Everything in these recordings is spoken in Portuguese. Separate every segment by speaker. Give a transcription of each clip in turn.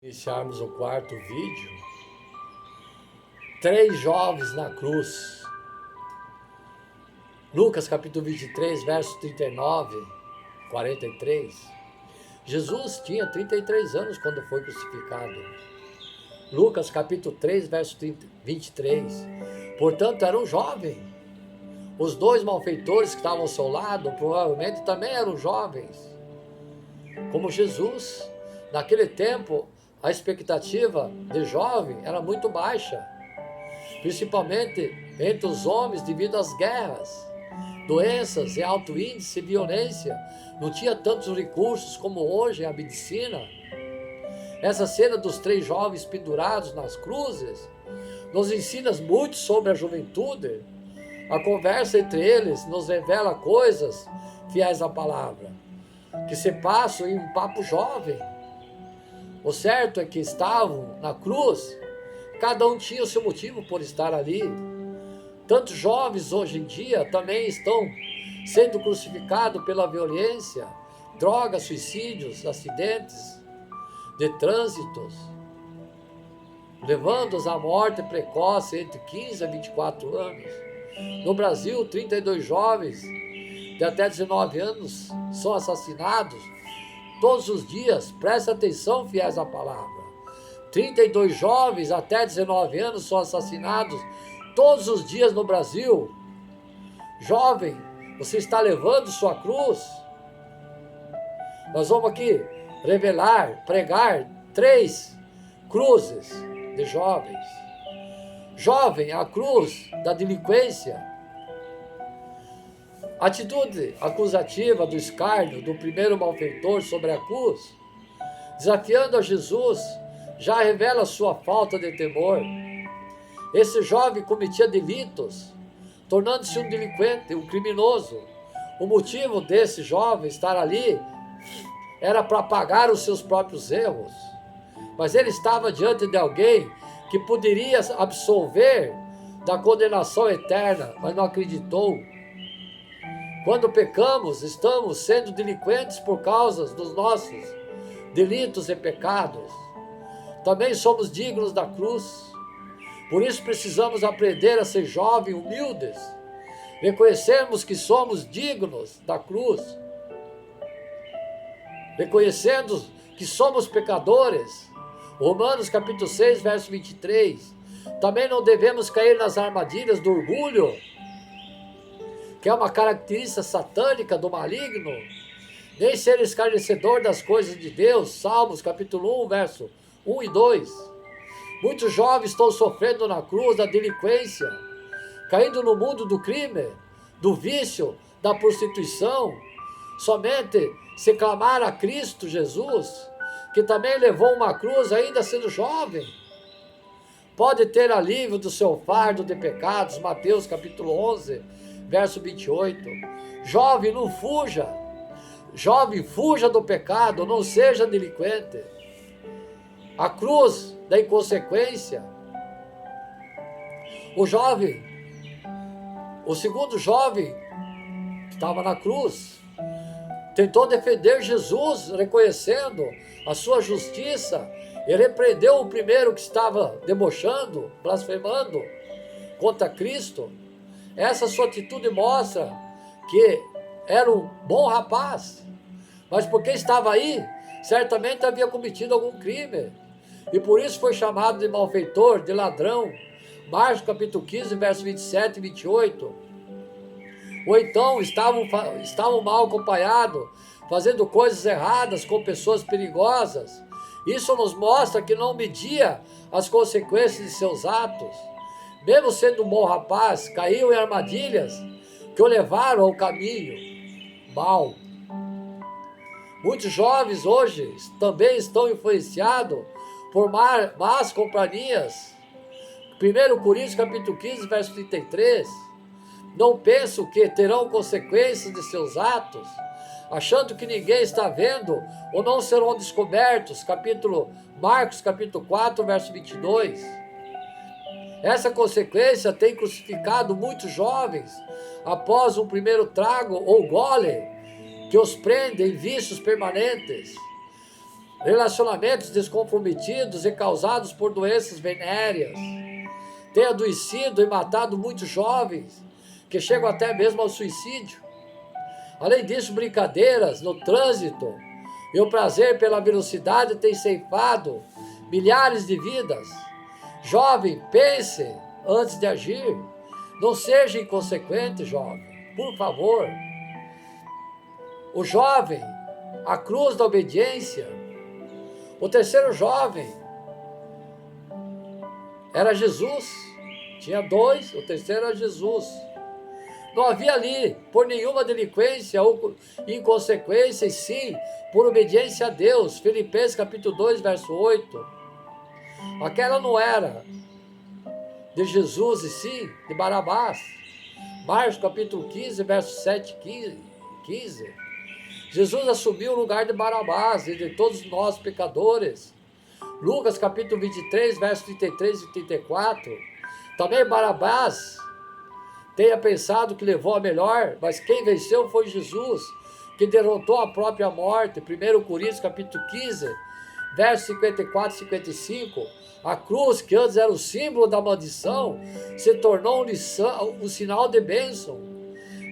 Speaker 1: Iniciarmos o quarto vídeo, três jovens na cruz. Lucas capítulo 23, verso 39, 43. Jesus tinha 33 anos quando foi crucificado. Lucas capítulo 3, verso 23. Portanto, era um jovem. Os dois malfeitores que estavam ao seu lado provavelmente também eram jovens. Como Jesus, naquele tempo, a expectativa de jovem era muito baixa, principalmente entre os homens devido às guerras, doenças e alto índice de violência. Não tinha tantos recursos como hoje a medicina. Essa cena dos três jovens pendurados nas cruzes nos ensina muito sobre a juventude. A conversa entre eles nos revela coisas fiéis à palavra, que se passam em um papo jovem. O certo é que estavam na cruz, cada um tinha o seu motivo por estar ali. Tantos jovens hoje em dia também estão sendo crucificados pela violência, drogas, suicídios, acidentes de trânsitos, levando-os à morte precoce entre 15 a 24 anos. No Brasil, 32 jovens de até 19 anos são assassinados todos os dias. Presta atenção, fiéis à palavra. 32 jovens até 19 anos são assassinados todos os dias no Brasil. Jovem, você está levando sua cruz? Nós vamos aqui pregar três cruzes de jovens. Jovem, a cruz da delinquência. A atitude acusativa do escárnio do primeiro malfeitor sobre a cruz, desafiando a Jesus, já revela sua falta de temor. Esse jovem cometia delitos, tornando-se um delinquente, um criminoso. O motivo desse jovem estar ali era para pagar os seus próprios erros. Mas ele estava diante de alguém que poderia absolver da condenação eterna, mas não acreditou. Quando pecamos, estamos sendo delinquentes por causa dos nossos delitos e pecados. Também somos dignos da cruz. Por isso precisamos aprender a ser jovens, humildes. Reconhecermos que somos dignos da cruz. Reconhecendo que somos pecadores. Romanos capítulo 6, verso 23. Também não devemos cair nas armadilhas do orgulho, que é uma característica satânica do maligno, nem ser escarnecedor das coisas de Deus. Salmos capítulo 1, verso 1 e 2. Muitos jovens estão sofrendo na cruz da delinquência, caindo no mundo do crime, do vício, da prostituição. Somente se clamar a Cristo Jesus, que também levou uma cruz ainda sendo jovem, pode ter alívio do seu fardo de pecados. Mateus capítulo 11, verso 28. Jovem, não fuja. Jovem, fuja do pecado, não seja delinquente. A cruz da inconsequência. O segundo jovem que estava na cruz, tentou defender Jesus, reconhecendo a sua justiça. Ele repreendeu o primeiro que estava debochando, blasfemando contra Cristo. Essa sua atitude mostra que era um bom rapaz, mas porque estava aí, certamente havia cometido algum crime, e por isso foi chamado de malfeitor, de ladrão. Marcos capítulo 15, verso 27 e 28. Ou então estavam mal acompanhados, fazendo coisas erradas com pessoas perigosas. Isso nos mostra que não media as consequências de seus atos. Mesmo sendo um bom rapaz, caiu em armadilhas que o levaram ao caminho mau. Muitos jovens hoje também estão influenciados por más companhias. 1 Coríntios capítulo 15, verso 33. Não pensam que terão consequências de seus atos, achando que ninguém está vendo, ou não serão descobertos. Marcos capítulo 4, verso 22. Essa consequência tem crucificado muitos jovens após um primeiro trago ou gole que os prende em vícios permanentes. relacionamentos descomprometidos e causados por doenças venéreas, tem adoecido e matado muitos jovens, que chegam até mesmo ao suicídio. Além disso, brincadeiras no trânsito e o prazer pela velocidade tem ceifado milhares de vidas. Jovem, pense antes de agir. Não seja inconsequente, jovem, por favor. O jovem, a cruz da obediência. O terceiro jovem era Jesus. Tinha dois, o terceiro era Jesus. Não havia ali por nenhuma delinquência ou inconsequência, e sim por obediência a Deus. Filipenses capítulo 2, verso 8. Aquela não era de Jesus e sim de Barabás. Marcos capítulo 15, verso 7, 15. Jesus assumiu o lugar de Barabás e de todos nós pecadores. Lucas capítulo 23, verso 33 e 34. Também Barabás tenha pensado que levou a melhor, mas quem venceu foi Jesus, que derrotou a própria morte. 1 Coríntios capítulo 15, versos 54 e 55. A cruz, que antes era o símbolo da maldição, se tornou um sinal de bênção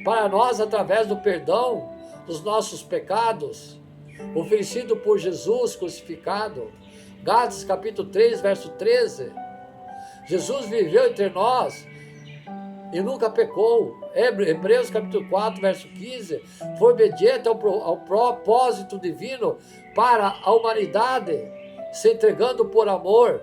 Speaker 1: para nós através do perdão dos nossos pecados, oferecido por Jesus crucificado. Gálatas capítulo 3, verso 13. Jesus viveu entre nós e nunca pecou. Hebreus capítulo 4, verso 15, foi obediente ao propósito divino para a humanidade, se entregando por amor.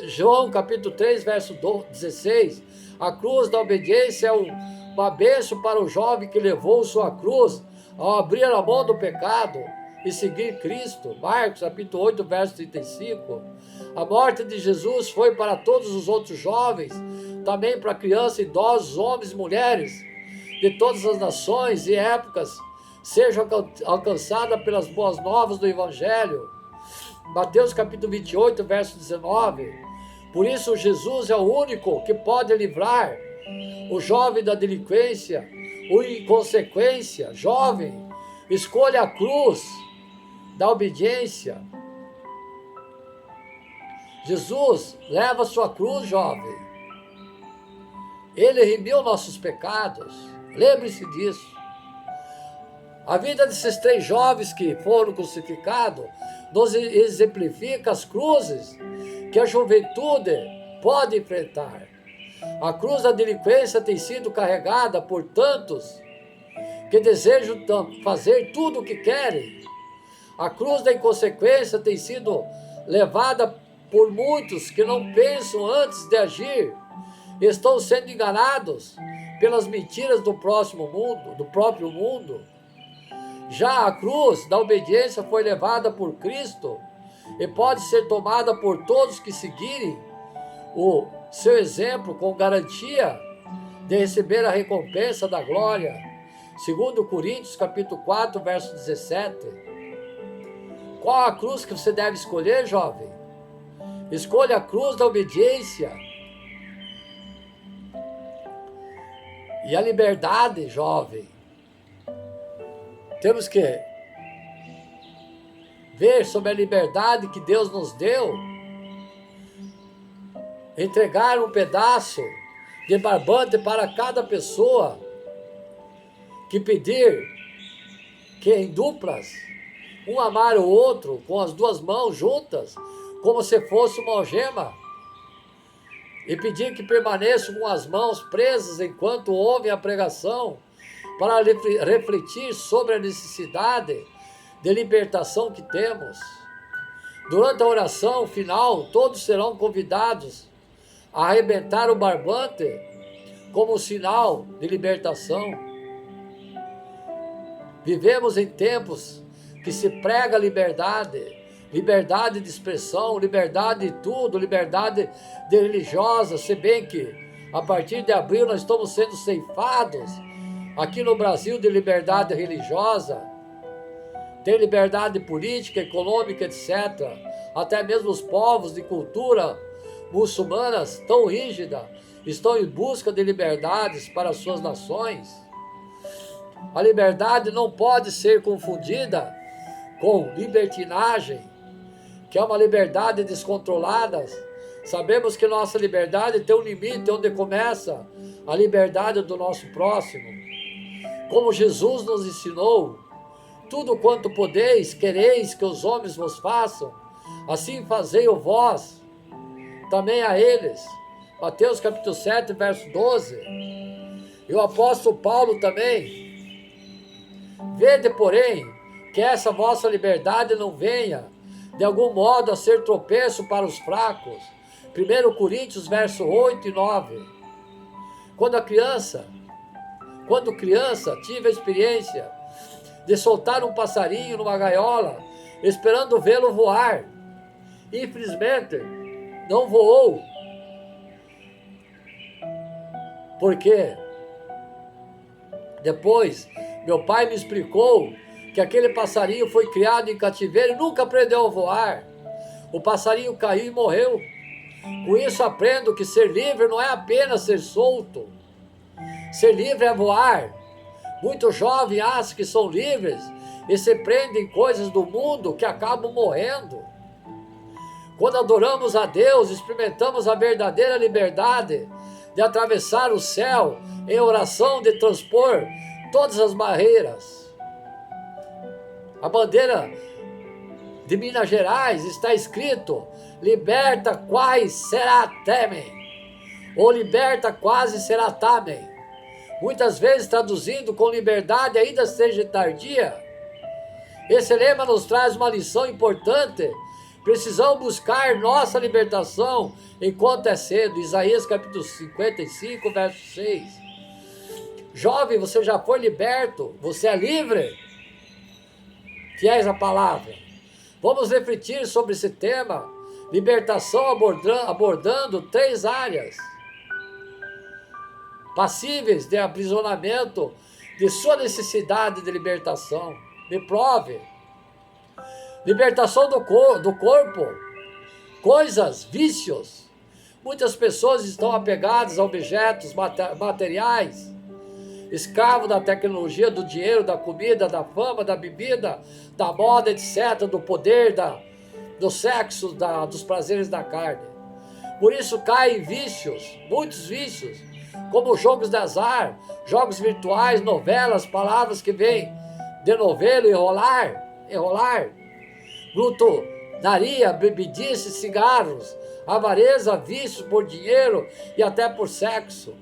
Speaker 1: João capítulo 3, verso 16, a cruz da obediência é uma bênção para o jovem que levou sua cruz ao abrir a mão do pecado e seguir Cristo. Marcos capítulo 8, verso 35. A morte de Jesus foi para todos os outros jovens, também para crianças, idosos, homens e mulheres de todas as nações e épocas, sejam alcançadas pelas boas novas do Evangelho. Mateus capítulo 28, verso 19. Por isso Jesus é o único que pode livrar o jovem da delinquência, ou inconsequência. Jovem, escolha a cruz da obediência. Jesus leva a sua cruz, jovem. Ele remiu nossos pecados. Lembre-se disso. A vida desses três jovens que foram crucificados nos exemplifica as cruzes que a juventude pode enfrentar. A cruz da delinquência tem sido carregada por tantos que desejam fazer tudo o que querem. A cruz da inconsequência tem sido levada por muitos que não pensam antes de agir, estão sendo enganados pelas mentiras do próprio mundo. Já a cruz da obediência foi levada por Cristo e pode ser tomada por todos que seguirem o seu exemplo com garantia de receber a recompensa da glória. 2 Coríntios capítulo 4, verso 17. Qual a cruz que você deve escolher, jovem? Escolha a cruz da obediência e a liberdade, jovem. Temos que ver sobre a liberdade que Deus nos deu, entregar um pedaço de barbante para cada pessoa que pedir, que em duplas, um amar o outro com as duas mãos juntas, como se fosse uma algema, e pedir que permaneçam com as mãos presas enquanto ouvem a pregação, para refletir sobre a necessidade de libertação que temos. Durante a oração final, todos serão convidados a arrebentar o barbante como sinal de libertação. Vivemos em tempos que se prega liberdade, liberdade de expressão, liberdade de tudo, liberdade de religiosa, se bem que a partir de abril nós estamos sendo ceifados aqui no Brasil de liberdade religiosa, tem liberdade política, econômica, etc. Até mesmo os povos de cultura muçulmanas tão rígida estão em busca de liberdades para as suas nações. A liberdade não pode ser confundida com libertinagem, que é uma liberdade descontrolada. Sabemos que nossa liberdade tem um limite onde começa a liberdade do nosso próximo. Como Jesus nos ensinou, tudo quanto podeis, quereis que os homens vos façam, assim fazei-o vós, também a eles. Mateus capítulo 7, verso 12. E o apóstolo Paulo também. Vede, porém, que essa vossa liberdade não venha, de algum modo, a ser tropeço para os fracos. 1 Coríntios, verso 8 e 9. Quando criança, tive a experiência de soltar um passarinho numa gaiola, esperando vê-lo voar. Infelizmente, não voou. Porque depois, meu pai me explicou que aquele passarinho foi criado em cativeiro e nunca aprendeu a voar. O passarinho caiu e morreu. Com isso aprendo que ser livre não é apenas ser solto. Ser livre é voar. Muitos jovens acham que são livres e se prendem em coisas do mundo que acabam morrendo. Quando adoramos a Deus, experimentamos a verdadeira liberdade de atravessar o céu em oração, de transpor todas as barreiras. A bandeira de Minas Gerais está escrito: liberta quais será temem, ou liberta quase será tamem. Muitas vezes traduzindo com liberdade ainda seja tardia. Esse lema nos traz uma lição importante. Precisamos buscar nossa libertação enquanto é cedo. Isaías capítulo 55, verso 6. Jovem, você já foi liberto, você é livre. Fiéis à palavra. Vamos refletir sobre esse tema, libertação, abordando 3 áreas passíveis de aprisionamento de sua necessidade de libertação. Me prove. Libertação do corpo, coisas, vícios. Muitas pessoas estão apegadas a objetos materiais, escravo da tecnologia, do dinheiro, da comida, da fama, da bebida, da moda, etc., do poder, do sexo, dos prazeres da carne. Por isso caem vícios, muitos vícios, como jogos de azar, jogos virtuais, novelas, palavras que vêm de novelo, enrolar, glutonaria, bebidice, cigarros, avareza, vício por dinheiro e até por sexo.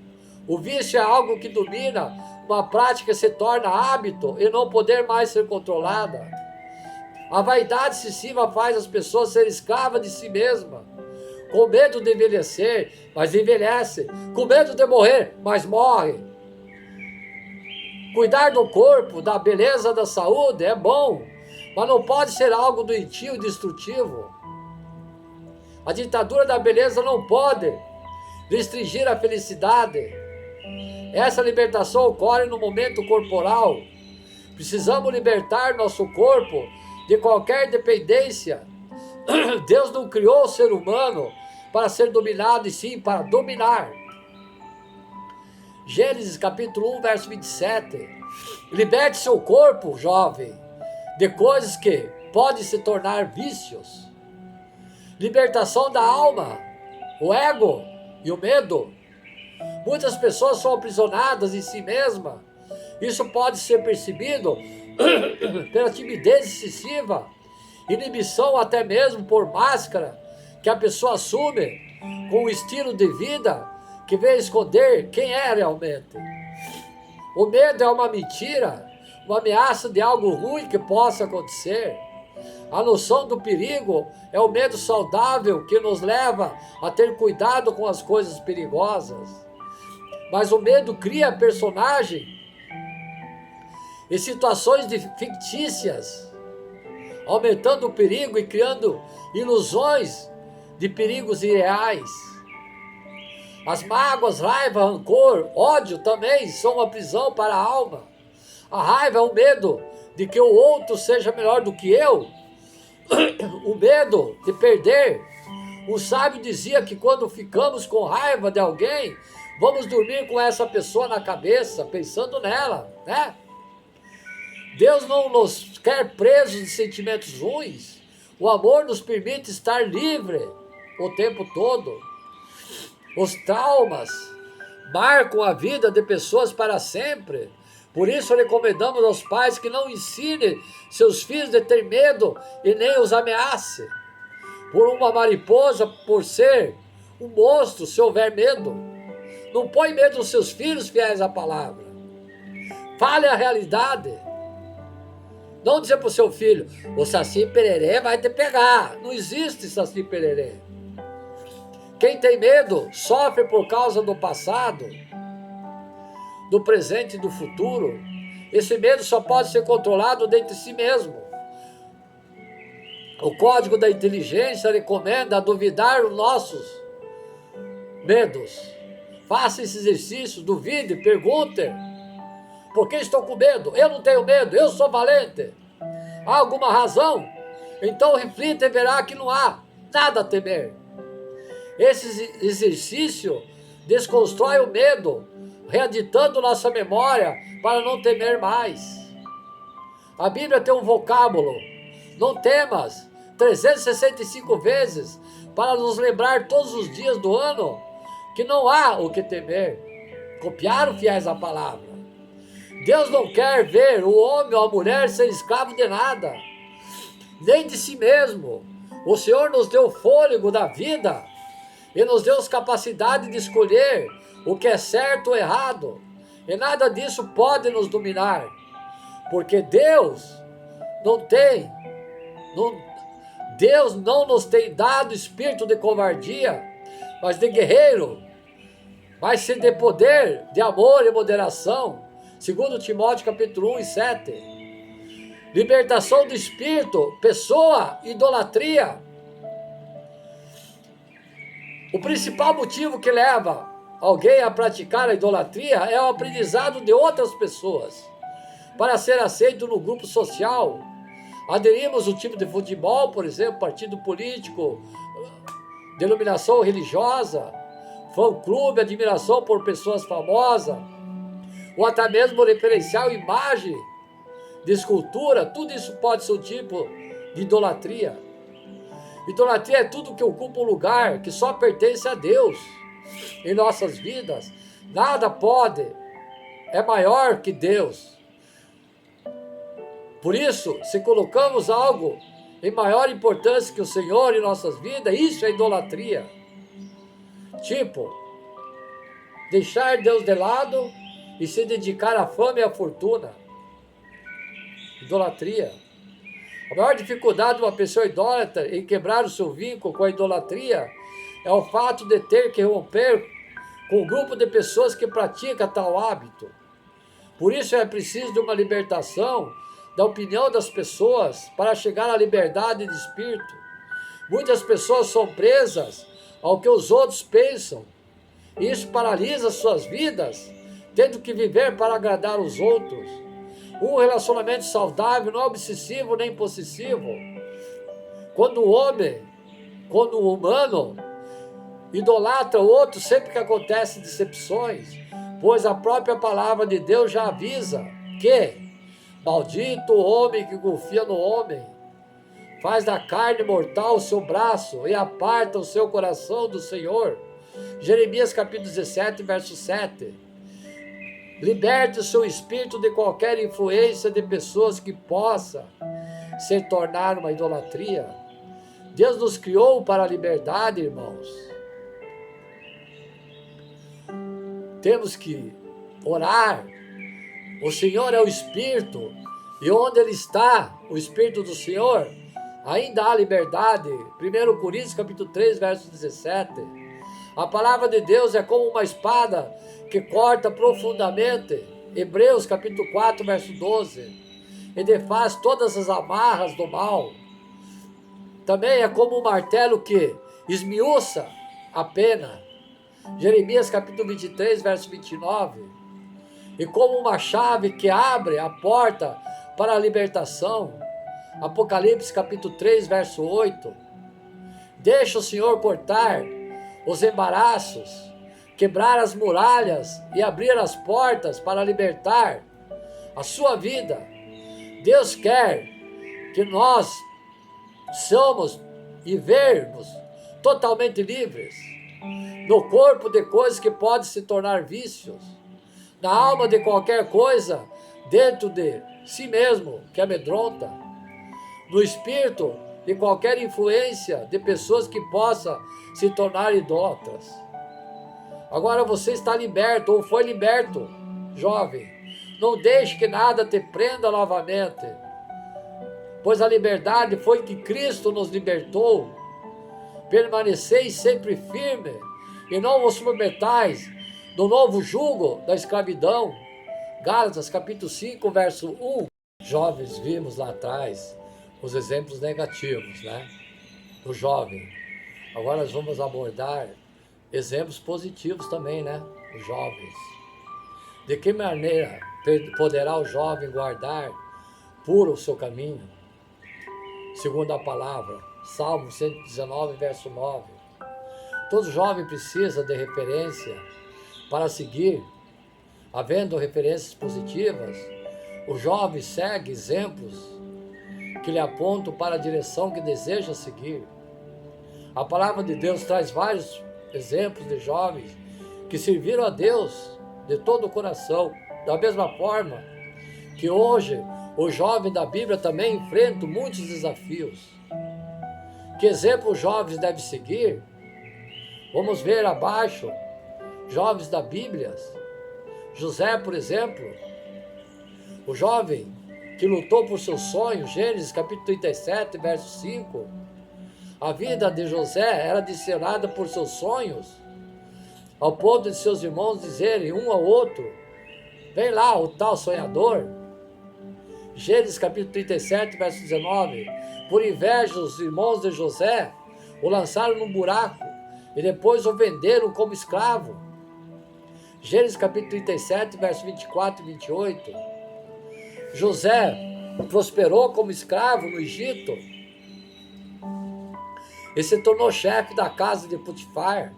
Speaker 1: O vício é algo que domina, uma prática se torna hábito e não poder mais ser controlada. A vaidade excessiva faz as pessoas serem escravas de si mesmas, com medo de envelhecer, mas envelhece, com medo de morrer, mas morre. Cuidar do corpo, da beleza, da saúde é bom, mas não pode ser algo doentio e destrutivo. A ditadura da beleza não pode restringir a felicidade. Essa libertação ocorre no momento corporal. Precisamos libertar nosso corpo de qualquer dependência. Deus não criou o ser humano para ser dominado, e sim para dominar. Gênesis capítulo 1, verso 27. Liberte seu corpo, jovem, de coisas que podem se tornar vícios. Libertação da alma, o ego e o medo. Muitas pessoas são aprisionadas em si mesmas. Isso pode ser percebido pela timidez excessiva, inibição até mesmo por máscara que a pessoa assume com um estilo de vida que vem esconder quem é realmente. O medo é uma mentira, uma ameaça de algo ruim que possa acontecer. A noção do perigo é o medo saudável que nos leva a ter cuidado com as coisas perigosas. Mas o medo cria personagem e situações fictícias, aumentando o perigo e criando ilusões de perigos irreais. As mágoas, raiva, rancor, ódio também são uma prisão para a alma. A raiva é o medo de que o outro seja melhor do que eu, o medo de perder. O sábio dizia que quando ficamos com raiva de alguém, vamos dormir com essa pessoa na cabeça, pensando nela, né? Deus não nos quer presos de sentimentos ruins. O amor nos permite estar livre o tempo todo. Os traumas marcam a vida de pessoas para sempre. Por isso recomendamos aos pais que não ensinem seus filhos a ter medo e nem os ameace. Por uma mariposa, por ser um monstro, se houver medo. Não põe medo nos seus filhos fiéis à palavra. Fale a realidade. Não dizer para o seu filho, o Saci Pererê vai te pegar. Não existe Saci Pererê. Quem tem medo sofre por causa do passado, do presente e do futuro. Esse medo só pode ser controlado dentro de si mesmo. O código da inteligência recomenda duvidar os nossos medos. Faça esse exercício, duvide, pergunte. Por que estou com medo? Eu não tenho medo, eu sou valente. Há alguma razão? Então reflita e verá que não há nada a temer. Esse exercício desconstrói o medo, reeditando nossa memória para não temer mais. A Bíblia tem um vocábulo, não temas, 365 vezes, para nos lembrar todos os dias do ano que não há o que temer. Copiaram fiéis à palavra. Deus não quer ver o homem ou a mulher ser escravo de nada, nem de si mesmo. O Senhor nos deu o fôlego da vida e nos deu capacidade de escolher o que é certo ou errado. E nada disso pode nos dominar, porque Deus não nos tem dado espírito de covardia, mas de guerreiro, mas sim de poder, de amor e moderação. 2 Timóteo capítulo 1 e 7. Libertação do espírito, pessoa, idolatria. O principal motivo que leva alguém a praticar a idolatria é o aprendizado de outras pessoas. Para ser aceito no grupo social, aderimos ao time de futebol, por exemplo, partido político, denominação religiosa, fã-clube, admiração por pessoas famosas, ou até mesmo referencial, imagem de escultura. Tudo isso pode ser um tipo de idolatria. Idolatria é tudo que ocupa um lugar que só pertence a Deus em nossas vidas. Nada pode, é maior que Deus. Por isso, se colocamos algo em maior importância que o Senhor em nossas vidas, isso é idolatria. Tipo, deixar Deus de lado e se dedicar à fama e à fortuna. Idolatria. A maior dificuldade de uma pessoa idólatra em quebrar o seu vínculo com a idolatria é o fato de ter que romper com um grupo de pessoas que pratica tal hábito. Por isso é preciso de uma libertação da opinião das pessoas para chegar à liberdade de espírito. Muitas pessoas são presas ao que os outros pensam. Isso paralisa suas vidas, tendo que viver para agradar os outros. Um relacionamento saudável não é obsessivo nem possessivo. Quando o humano idolatra o outro, sempre que acontecem decepções, pois a própria palavra de Deus já avisa que maldito o homem que confia no homem, faz da carne mortal o seu braço e aparta o seu coração do Senhor. Jeremias capítulo 17, verso 7. Liberte o seu espírito de qualquer influência de pessoas que possa se tornar uma idolatria. Deus nos criou para a liberdade, irmãos. Temos que orar. O Senhor é o Espírito, e onde Ele está, o Espírito do Senhor, ainda há liberdade. 1 Coríntios capítulo 3, verso 17. A palavra de Deus é como uma espada que corta profundamente. Hebreus capítulo 4, verso 12. E desfaz todas as amarras do mal. Também é como um martelo que esmiuça a pena. Jeremias capítulo 23, verso 29. E como uma chave que abre a porta para a libertação. Apocalipse capítulo 3, verso 8. Deixa o Senhor cortar os embaraços, quebrar as muralhas e abrir as portas para libertar a sua vida. Deus quer que nós somos e vermos totalmente livres no corpo de coisas que podem se tornar vícios, na alma de qualquer coisa dentro de si mesmo que amedronta, no espírito de qualquer influência de pessoas que possa se tornar idólatras. Agora você está liberto ou foi liberto, jovem. Não deixe que nada te prenda novamente, pois a liberdade foi que Cristo nos libertou. Permaneceis sempre firme e não vos submetais do novo jugo da escravidão. Gálatas capítulo 5, verso 1. Jovens, vimos lá atrás os exemplos negativos, né? Do jovem. Agora nós vamos abordar exemplos positivos também, né? Os jovens. De que maneira poderá o jovem guardar puro o seu caminho? Segundo a palavra, Salmo 119, verso 9. Todo jovem precisa de referência para seguir. Havendo referências positivas, o jovem segue exemplos que lhe apontam para a direção que deseja seguir. A palavra de Deus traz vários exemplos de jovens que serviram a Deus de todo o coração. Da mesma forma que hoje o jovem da Bíblia também enfrenta muitos desafios. Que exemplo os jovens devem seguir? Vamos ver abaixo, jovens da Bíblia. José, por exemplo, o jovem que lutou por seus sonhos, Gênesis capítulo 37, verso 5. A vida de José era adicionada por seus sonhos, ao ponto de seus irmãos dizerem um ao outro: vem lá o tal sonhador. Gênesis capítulo 37, verso 19. Por inveja, os irmãos de José o lançaram num buraco e depois o venderam como escravo. Gênesis capítulo 37, verso 24 e 28. José prosperou como escravo no Egito e se tornou chefe da casa de Potifar.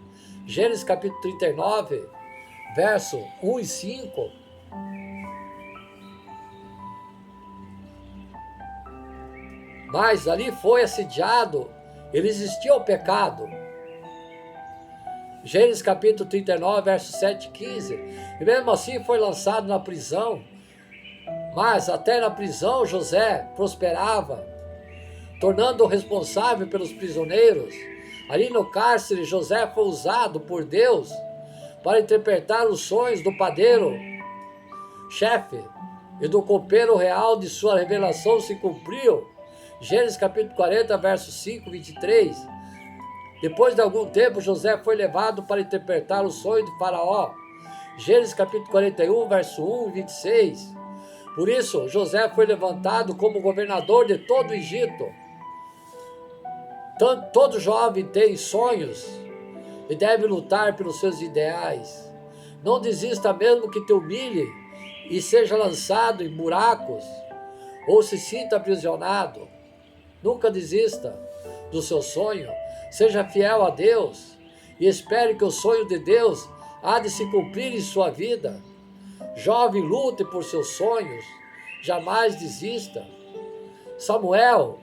Speaker 1: Gênesis capítulo 39, verso 1 e 5. Mas ali foi assediado, ele resistiu ao pecado. Gênesis capítulo 39, verso 7 e 15. E mesmo assim foi lançado na prisão. Mas até na prisão José prosperava, tornando-o responsável pelos prisioneiros. Ali no cárcere, José foi usado por Deus para interpretar os sonhos do padeiro, chefe, e do copeiro real de sua revelação se cumpriu. Gênesis capítulo 40, verso 5 e 23. Depois de algum tempo, José foi levado para interpretar o sonho de Faraó. Gênesis capítulo 41, verso 1 e 26. Por isso, José foi levantado como governador de todo o Egito. Todo jovem tem sonhos e deve lutar pelos seus ideais. Não desista mesmo que te humilhe e seja lançado em buracos ou se sinta aprisionado. Nunca desista do seu sonho. Seja fiel a Deus e espere que o sonho de Deus há de se cumprir em sua vida. Jovem, lute por seus sonhos, jamais desista. Samuel,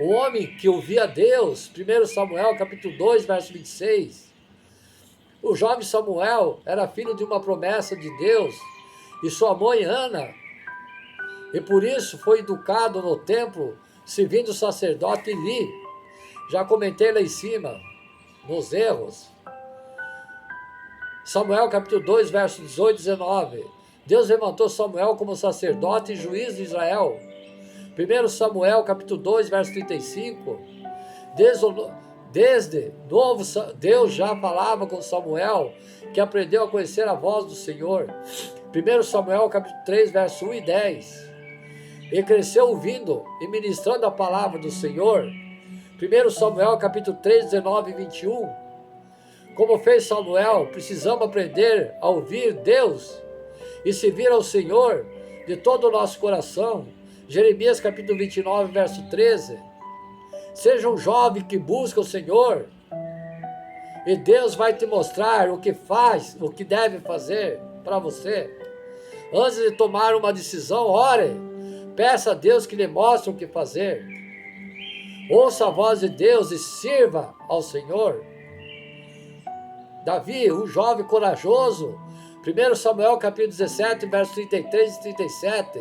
Speaker 1: o homem que ouvia Deus, 1 Samuel capítulo 2, verso 26. O jovem Samuel era filho de uma promessa de Deus e sua mãe Ana, e por isso foi educado no templo, servindo o sacerdote Eli. Já comentei lá em cima, nos erros. Samuel capítulo 2, versos 18 e 19. Deus levantou Samuel como sacerdote e juiz de Israel. 1 Samuel capítulo 2, verso 35. Desde novo, Deus já falava com Samuel, que aprendeu a conhecer a voz do Senhor. 1 Samuel capítulo 3, verso 1 e 10. E cresceu ouvindo e ministrando a palavra do Senhor. 1 Samuel capítulo 3, 19 e 21. Como fez Samuel, precisamos aprender a ouvir Deus e servir ao Senhor de todo o nosso coração. Jeremias capítulo 29, verso 13. Seja um jovem que busca o Senhor e Deus vai te mostrar o que faz, o que deve fazer para você. Antes de tomar uma decisão, ore Peça a Deus que lhe mostre o que fazer. Ouça a voz de Deus e sirva ao Senhor. Davi, um jovem corajoso. 1 Samuel capítulo 17, versos 33 e 37.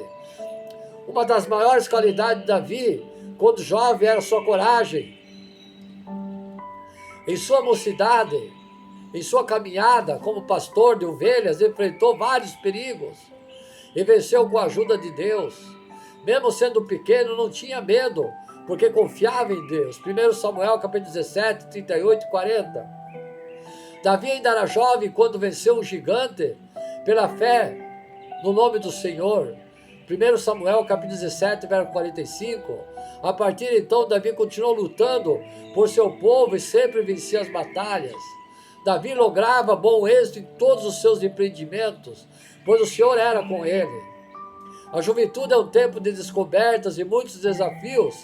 Speaker 1: Uma das maiores qualidades de Davi, quando jovem, era sua coragem. Em sua mocidade, em sua caminhada como pastor de ovelhas, enfrentou vários perigos e venceu com a ajuda de Deus. Mesmo sendo pequeno, não tinha medo, porque confiava em Deus. 1 Samuel capítulo 17, 38 e 40. Davi ainda era jovem quando venceu um gigante pela fé no nome do Senhor. 1 Samuel capítulo 17, verso 45. A partir de então, Davi continuou lutando por seu povo e sempre vencia as batalhas. Davi lograva bom êxito em todos os seus empreendimentos, pois o Senhor era com ele. A juventude é um tempo de descobertas e muitos desafios.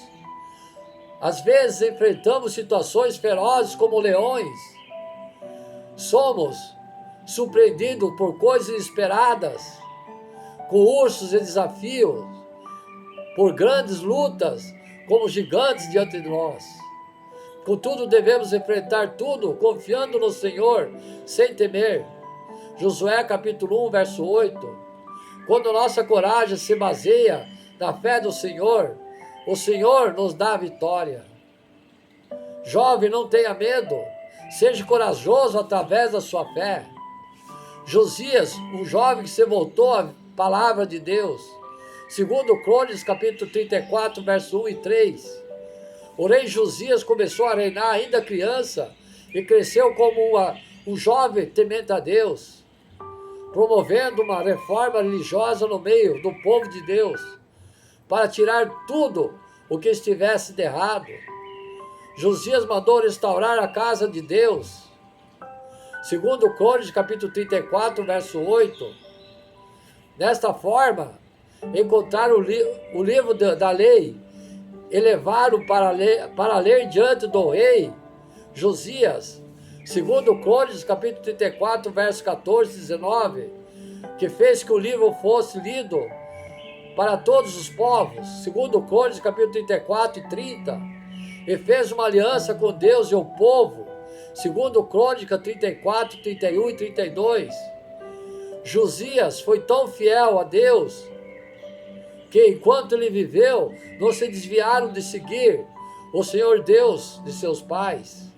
Speaker 1: Às vezes enfrentamos situações ferozes como leões. Somos surpreendidos por coisas inesperadas, com ursos e desafios, por grandes lutas, como gigantes diante de nós. Contudo, devemos enfrentar tudo confiando no Senhor, sem temer. Josué capítulo 1, verso 8. Quando nossa coragem se baseia na fé do Senhor, o Senhor nos dá a vitória. Jovem, não tenha medo. Seja corajoso através da sua fé. Josias, um jovem que se voltou à palavra de Deus. Segundo Crônicas, capítulo 34, verso 1 e 3. O rei Josias começou a reinar ainda criança e cresceu como um jovem temente a Deus, promovendo uma reforma religiosa no meio do povo de Deus, para tirar tudo o que estivesse de errado. Josias mandou restaurar a casa de Deus. Segundo Crônicas, capítulo 34, verso 8. Desta forma, encontraram o livro da lei e levaram para ler diante do rei Josias. Segundo Crônicas, capítulo 34, verso 14 e 19, que fez que o livro fosse lido para todos os povos. Segundo Crônicas, capítulo 34 e 30. E fez uma aliança com Deus e o povo, segundo Crônica 34, 31 e 32. Josias foi tão fiel a Deus, que enquanto ele viveu, não se desviaram de seguir o Senhor Deus de seus pais.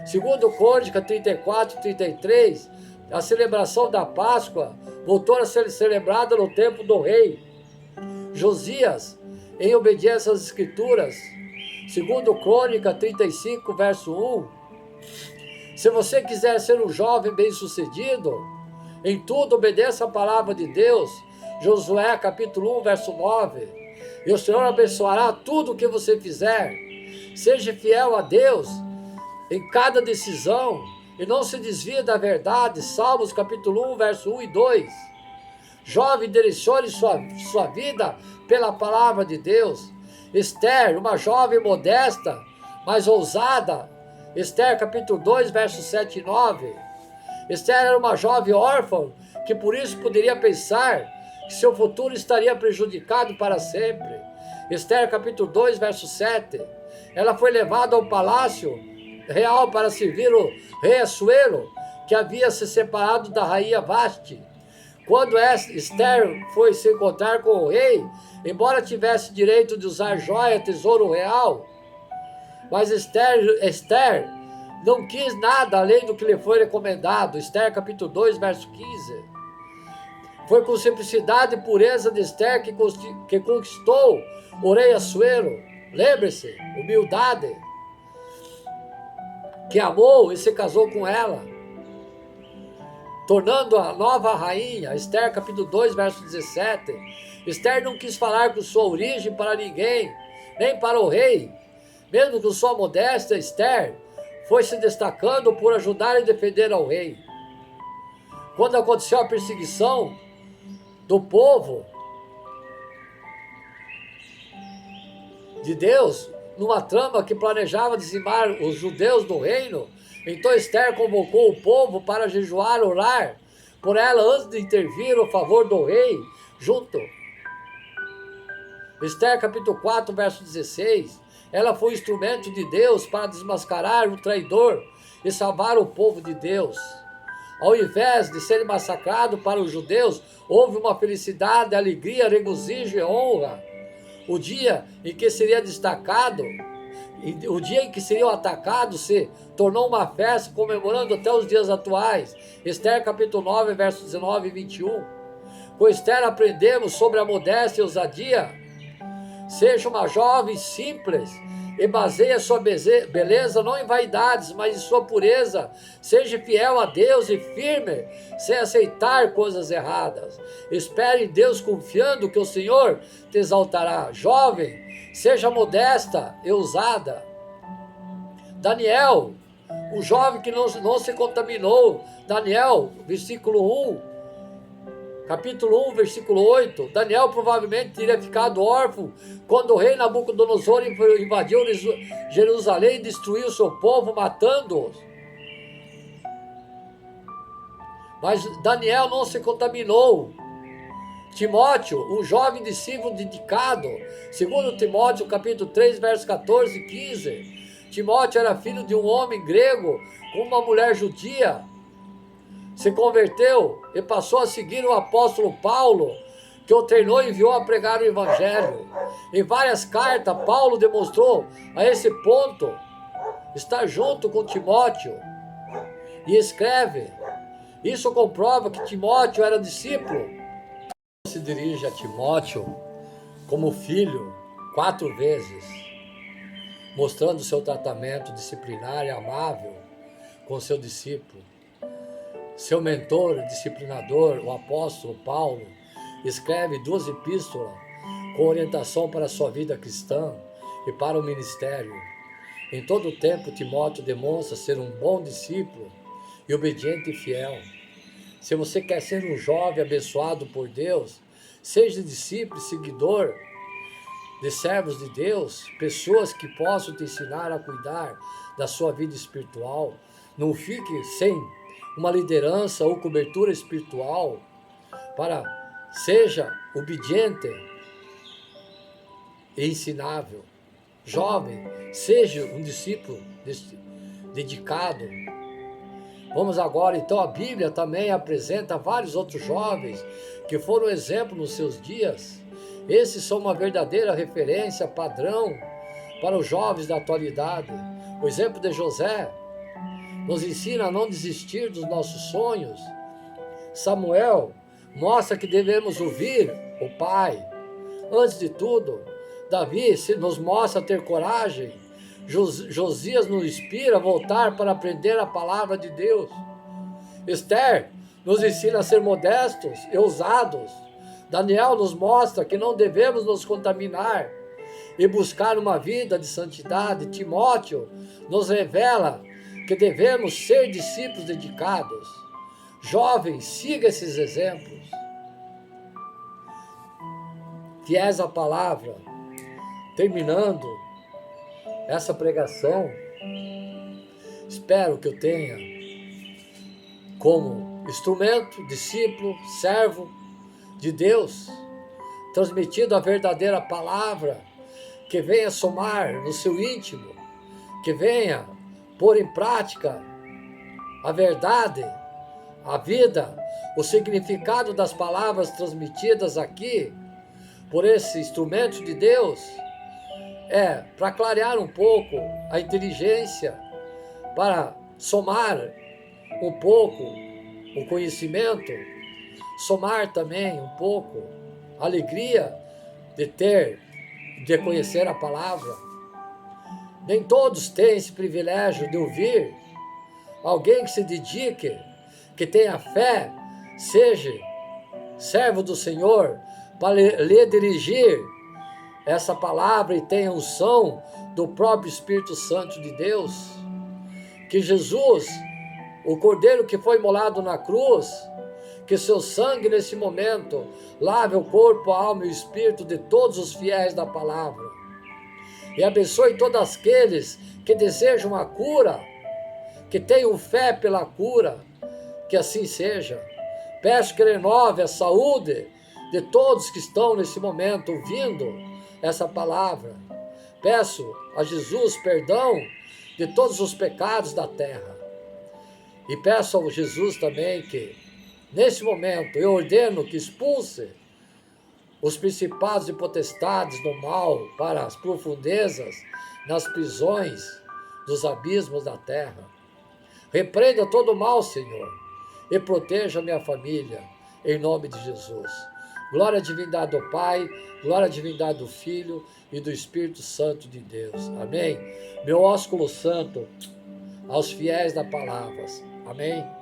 Speaker 1: Segundo Crônica 34 e 33, a celebração da Páscoa voltou a ser celebrada no tempo do rei Josias, em obediência às Escrituras. Segundo Crônica 35, verso 1. Se você quiser ser um jovem bem-sucedido, em tudo obedeça a palavra de Deus. Josué capítulo 1, verso 9. E o Senhor abençoará tudo o que você fizer. Seja fiel a Deus em cada decisão e não se desvie da verdade. Salmos capítulo 1, verso 1 e 2. Jovem, direcione sua vida pela palavra de Deus. Esther, uma jovem modesta, mas ousada. Esther capítulo 2, versos 7 e 9. Esther era uma jovem órfã, que por isso poderia pensar que seu futuro estaria prejudicado para sempre. Esther capítulo 2, verso 7. Ela foi levada ao palácio real para servir o rei Assuero, que havia se separado da rainha Vasti. Quando Esther foi se encontrar com o rei, embora tivesse direito de usar joia, tesouro real, mas Esther não quis nada além do que lhe foi recomendado. Esther capítulo 2, verso 15. Foi com simplicidade e pureza de Esther que conquistou o rei Assuero. Lembre-se, humildade, que amou e se casou com ela, tornando a nova rainha. Esther capítulo 2, verso 17. Esther não quis falar com sua origem para ninguém, nem para o rei. Mesmo com sua modéstia, Esther foi se destacando por ajudar e defender ao rei. Quando aconteceu a perseguição do povo de Deus, numa trama que planejava dizimar os judeus do reino, então Esther convocou o povo para jejuar, orar por ela antes de intervir a favor do rei, junto Esther capítulo 4, verso 16. Ela foi instrumento de Deus para desmascarar o traidor e salvar o povo de Deus. Ao invés de serem massacrados para os judeus, houve uma felicidade, alegria, regozijo e honra. O dia em que seria destacado, o dia em que seriam atacados, se tornou uma festa, comemorando até os dias atuais. Esther capítulo 9, versos 19 e 21. Com Esther aprendemos sobre a modéstia e ousadia. Seja uma jovem simples e baseie sua beleza não em vaidades, mas em sua pureza. Seja fiel a Deus e firme, sem aceitar coisas erradas. Espere em Deus confiando que o Senhor te exaltará. Jovem, seja modesta e ousada. Daniel, o jovem que não se contaminou. Daniel, capítulo 1, versículo 8. Daniel provavelmente teria ficado órfão quando o rei Nabucodonosor invadiu Jerusalém e destruiu seu povo, matando-os. Mas Daniel não se contaminou. Timóteo, um jovem discípulo dedicado, segundo Timóteo capítulo 3, versos 14 e 15. Timóteo era filho de um homem grego com uma mulher judia. Se converteu e passou a seguir o apóstolo Paulo, que o treinou e enviou a pregar o evangelho. Em várias cartas, Paulo demonstrou a esse ponto estar junto com Timóteo e escreve. Isso comprova que Timóteo era discípulo. Se dirige a Timóteo como filho 4 vezes, mostrando seu tratamento disciplinar e amável com seu discípulo. Seu mentor e disciplinador, o apóstolo Paulo, escreve 2 epístolas com orientação para a sua vida cristã e para o ministério. Em todo o tempo, Timóteo demonstra ser um bom discípulo e obediente e fiel. Se você quer ser um jovem abençoado por Deus, seja discípulo e seguidor de servos de Deus, pessoas que possam te ensinar a cuidar da sua vida espiritual. Não fique sem uma liderança ou cobertura espiritual. Seja obediente e ensinável. Jovem, seja um discípulo dedicado. Vamos agora, então, a Bíblia também apresenta vários outros jovens que foram exemplo nos seus dias. Esses são uma verdadeira referência, padrão para os jovens da atualidade. O exemplo de José nos ensina a não desistir dos nossos sonhos. Samuel mostra que devemos ouvir o Pai. Antes de tudo, Davi nos mostra ter coragem. Josias nos inspira a voltar para aprender a palavra de Deus. Esther nos ensina a ser modestos e ousados. Daniel nos mostra que não devemos nos contaminar e buscar uma vida de santidade. Timóteo nos revela que devemos ser discípulos dedicados. Jovens, siga esses exemplos. Fiéis à palavra. Terminando essa pregação, espero que eu tenha como instrumento, discípulo, servo de Deus, transmitido a verdadeira palavra, que venha somar no seu íntimo, que venha pôr em prática a verdade, a vida, o significado das palavras transmitidas aqui por esse instrumento de Deus, para clarear um pouco a inteligência, para somar um pouco o conhecimento, somar também um pouco a alegria de conhecer a palavra. Nem todos têm esse privilégio de ouvir. Alguém que se dedique, que tenha fé, seja servo do Senhor, para lhe dirigir essa palavra e tenha unção do próprio Espírito Santo de Deus. Que Jesus, o Cordeiro que foi imolado na cruz, que seu sangue nesse momento lave o corpo, a alma e o espírito de todos os fiéis da palavra. E abençoe todos aqueles que desejam a cura, que tenham fé pela cura, que assim seja. Peço que renove a saúde de todos que estão nesse momento ouvindo essa palavra. Peço a Jesus perdão de todos os pecados da terra. E peço ao Jesus também que, nesse momento, eu ordeno que expulse os principados e potestades do mal para as profundezas, nas prisões dos abismos da terra. Repreenda todo o mal, Senhor, e proteja a minha família, em nome de Jesus. Glória à divindade do Pai, glória à divindade do Filho e do Espírito Santo de Deus. Amém? Meu ósculo santo aos fiéis da palavra. Amém?